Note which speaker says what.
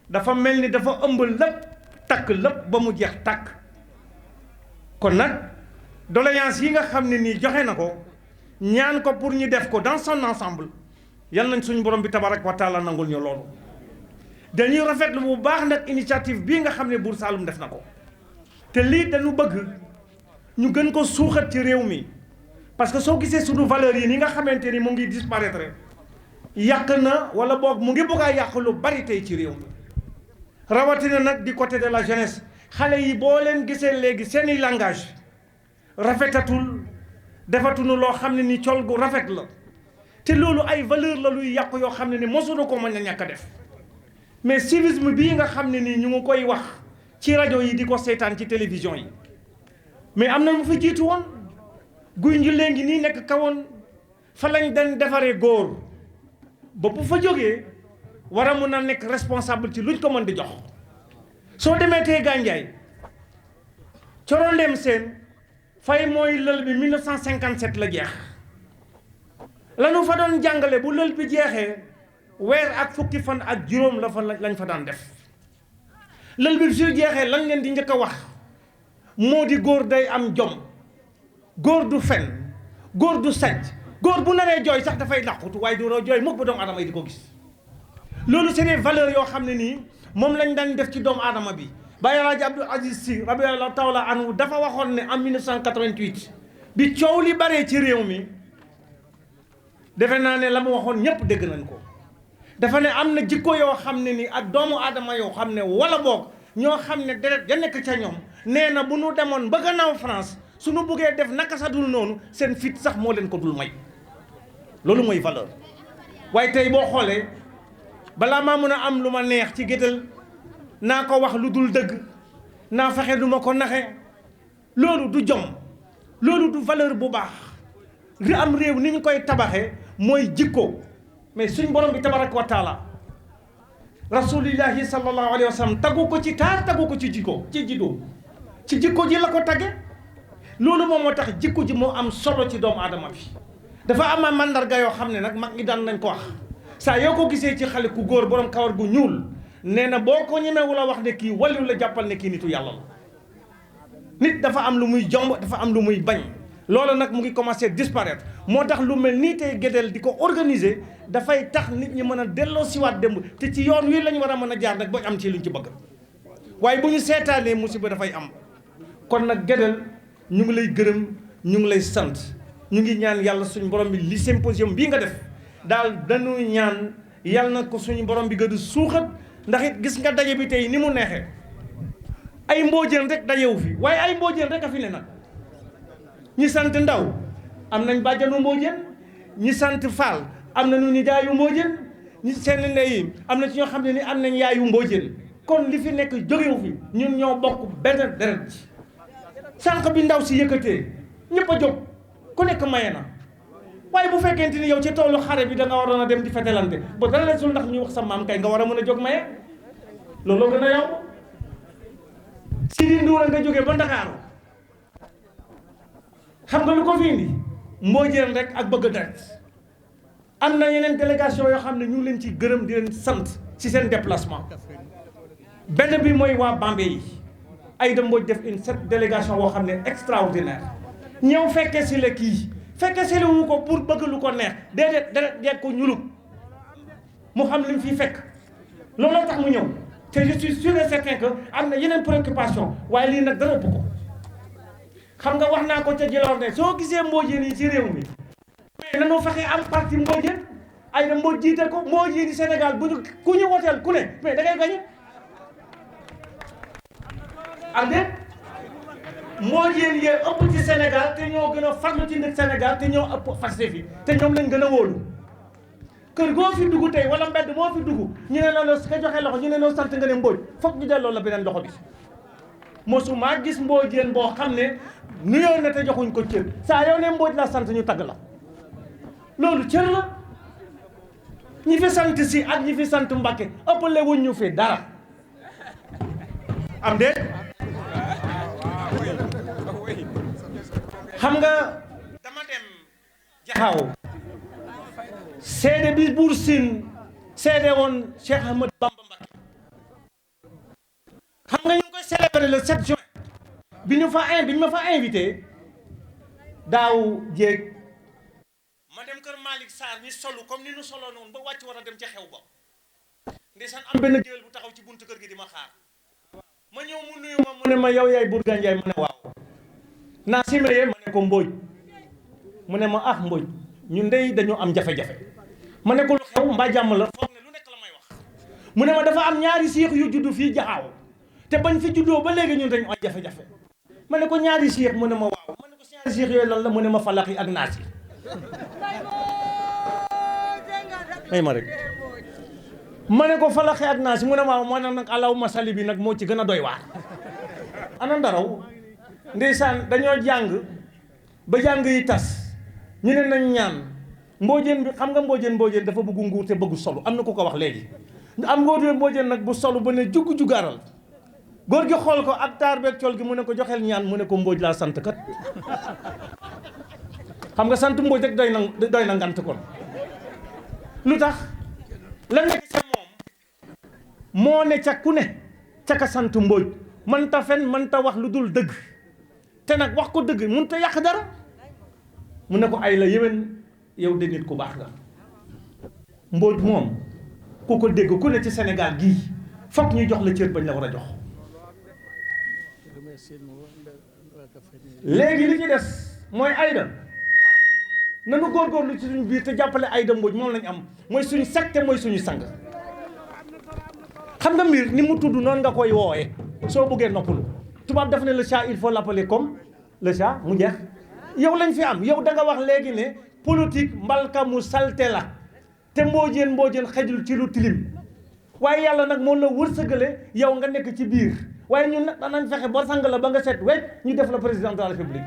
Speaker 1: dafa mel ni dafa ëmb lépp takk lépp ba mu jeex takk. kon nag doléance yi nga xam ne nii joxe na ko ñaan ko pour ñu def ko dans son ensemble yal nañ suñu borom bi tabarak wa taala nangul ñu loolu. dañuy rafetlu bu baax nag initiative bii nga xam ne Buur Saalum def na ko te lii dañu bëgg ñu gën ko suuxat ci réew mi parce que soo gisee suñu valeurs yi ni nga xamante ni mu ngi disparaître yàq na wala boog mu ngi bëgg a yàq lu bari tey ci réew mi rawatina nag du côté de la jeunesse xale yi boo leen gisee léegi seeni langage rafetatul defatuñu loo xam ne ni col gu rafet la te loolu ay valeur la luy yàq yoo xam ne ni mosuñu ko mën a ñàkk a def mais civisme bii nga xam ne nii ñu ngi koy wax ci rajo yi di ko seetaan ci télévision yi mais am na mu fi jiitu woon guy nji léegi nii nekk kawoon fa lañ dañ defaree góor ba bu fa jógee war a mun a nekk responsable ci luñ ko mën di jox soo demee tey Gandiaye Coro Ndem Seen fay mooy lël bi 1957 la jeex lanu fa doon jàngale bu lël bi jeexee weer ak fukki fan ak juróom la fa lañ fa daan def lël bi su jeexee lañ leen di njëkk a wax moo di góor day am jom góor du fen góor du sàcc góor bu naree jooy sax dafay làqutu waaye du jooy mukk ba doomu aadama yi di ko gis loolu c'est des valeurs yoo xam ne nii moom lañ daan def ci doomu aadama bi Baye Alaaji Abdou Aziz Sy radiyallahu taala anhu dafa waxoon ne en 1988 bi coow li baree ci réew mi defe naa ne la mu waxoon ñépp dégg nañ ko dafa ne am na jikko yoo xam ne ni ak doomu aadama yoo xam ne wala boog ñoo xam ne deret ya nekk ca ñoom nee na bu nu demoon ba gannaaw France suñu buggee def naka sa dul noonu seen fit sax moo leen ko dul may loolu mooy valeur. waaye tey boo xoolee balaa maa mën a am lu ma neex ci gétal naa ko wax lu dul dëgg naa fexe lu ma ko naxe loolu du jom loolu du valeur bu baax li am réew ni ñu koy tabaxee mooy jikko. mais suñ borom bi tabaraka wa taala rasulillahi sallallahu alayhi wa sallam taggu ko ci taar taggu ko ci jikko ci jikko ji la ko tagge loolu moom moo tax jikko ji moo am solo ci doomu aadama bi dafa am mandarga yoo xam ne nag mag ñi daan nañ ko wax saa yoo ko gisee ci xale ku góor borom kawar gu ñuul nee na boo ko ñemewul a wax ne kii waliyu la jàppal ne kii nitu yàlla la nit dafa am lu muy jomb dafa am lu muy bañ loolu nag mu ngi commencé disparaître moo tax lu mel nii tey Guédel di ko organiser dafay tax nit ñi mën a delloo siwaat démb te ci yoon wi lañ war a mën a jaar nag ba am ci luñ ci bëgg waaye bu ñu seetaanee musiba dafay am kon nag Guédel ñu ngi lay gërëm ñu ngi lay sant ñu ngi ñaan yàlla suñu borom bi li symposium bii nga def daal dañu ñaan yàlla na ko suñu borom bi gën a suuxat ndax it gis nga daje bi tey ni mu neexee ay mboojeen rek dajewu fi waaye ay mboojeen rek a fi ne nag ñi sant Ndaw am nañ bàjjanu mboojeen ñi sant Fall am na ñu ni jaayu mboojeen ñi seen ndey yi am na ci ñoo xam ne ni am nañ yaayu mboojeen kon li fi nekk jógewu fi ñun ñoo bokk benn deret sànq bi ndaw si yëkkatee ñëpp a jóg ku nekk maye na waaye bu fekkente ni yow ci toolu xare bi da nga waroon a dem di fetelante ba dara la sul ndax ñu wax sa maam kay nga war a mën a jóg maye looloo gën a yomb Sidi Ndour nga jógee ba Ndakaaru xam nga lu ko fi indi mboojeen rek ak bëgg deret am na yeneen délégation yoo xam ne ñu ngi leen ci gërëm di leen sant ci seen déplacement benn bi mooy waa Bambey yi Aïda Mbodj def une cette délégation boo xam ne extraordinaire ñëw fekkee si la kii fekkee si la wu ko pour bëgg lu ko neex déedéet deret yeeg ko ñulub mu xam li mu fiy fekk looloo tax mu ñëw te je suis sûr et certain que am na yeneen préoccupation waaye lii nag dara ëpp ko xam nga wax naa ko ca Djilor ne soo gisee mboojeen yi ci réew mi mais nanoo fexe am parti mboojeen Aïda Mbodj jiite ko mboojeen yi Sénégal bu ñu ku ñu woteel ku ne mais da ngay gañe am déet mboojeen yee ëpp ci Sénégal te ñoo gën a farlu ci nit Sénégal te ñoo ëpp faste fi te ñoom lañ gën a wóolu kër goo fi dugg tey wala mbedd moo fi dugg ñu ne loolu su ko joxee loxo ñu ne noonu sant nga ne Mbodj foog ñu delloo la beneen loxo bi mosuma gis mboojeen boo xam ne nuyoo na te joxuñ ko cër saa yow ne Mbodj la sant ñu tagg la loolu cër la ñi fi sant si ak ñi fi sant Mbakke ëppale wuñ ñu fi dara am déet xam nga dama dem Jaxaaw seede bi Buur Siin seede woon Cheikh Ahmad Bamba Mbakke célébrer le 7 juin bi ñu ma fa invité daaw jéeg ma dem kër Malick Sarr ñi solu comme ni ñu soloo noonu ba wàcc war a dem ca xew ba ndeysaan am benn géwél bu taxaw ci buntu kër gi di ma xaar ma ñëw mu nuyu ma mu ne ma yow yaay Bourga Ndiaye ma ne waaw naa simeye ma ne ko Mbodj mu ne ma ah Mbodj ñun dey dañoo am jafe-jafe ma ne ko lu xew mbaa jàmm la foog ne lu nekk la may wax mu ne ma dafa am ñaari siix yu juddu fii jaxaaw te bañ fi juddoo ba léegi ñun dañu ay jafe-jafe ma ne ko ñaari siix mu ne ma waaw ma ne ko ñaari siix yooyu lan la mu ne ma falax yi ak naas yi may ma rek ma ne ko falax yi ak naas yi mu ne ma moo nag alaw masali bi nag moo ci gën a doy waar ana ndaraw ndeysaan dañoo jàng ba jàng yi tas ñu ne nañ ñaan mboojeen bi xam nga mboojeen dafa bëggu nguur te bëggu solu am na ku ko wax léegi am mboojeen nag bu solu ba ne jugaaral góor gi xool ko ak taar beeg col gi mu ne ko joxeel ñaan mu ne ko Mbodj laa sant kat xam nga sant Mbodj rek doy na ngant kon lu tax la nekk ca moom moo ne ca ku ne ca ka sant Mbodj mën ta fen mën ta wax lu dul dëgg te nag wax ko dëgg mun ta yàq dara mu ne ko ay la yéwén yow de nit ku baax nga Mbodj moom ku ko dégg ku ne ci Sénégal gii fokk ñu jox la cër bañ la war a jox léegi li ci des mooy Aïda nanu góorgóorlu ci suñu biir te jàppale Aïda Mbodj moom lañu am mooy suñu secte mooy suñu sang xam nga mbir ni mu tudd noonu nga koy woowee soo bëggee noppalu tubaab daf ne le chat il faut l'appeler comme le chat mu jeex yow lañ fi am yow da nga wax léegi ne politique mbalka mu salte la te mboojeen xejul ci lu tilim waaye yàlla nag moom la wërsëgale yow nga nekk ci biir waaye ñun nag danañ fexe ba sang la ba nga set wecc ñu def la président de la république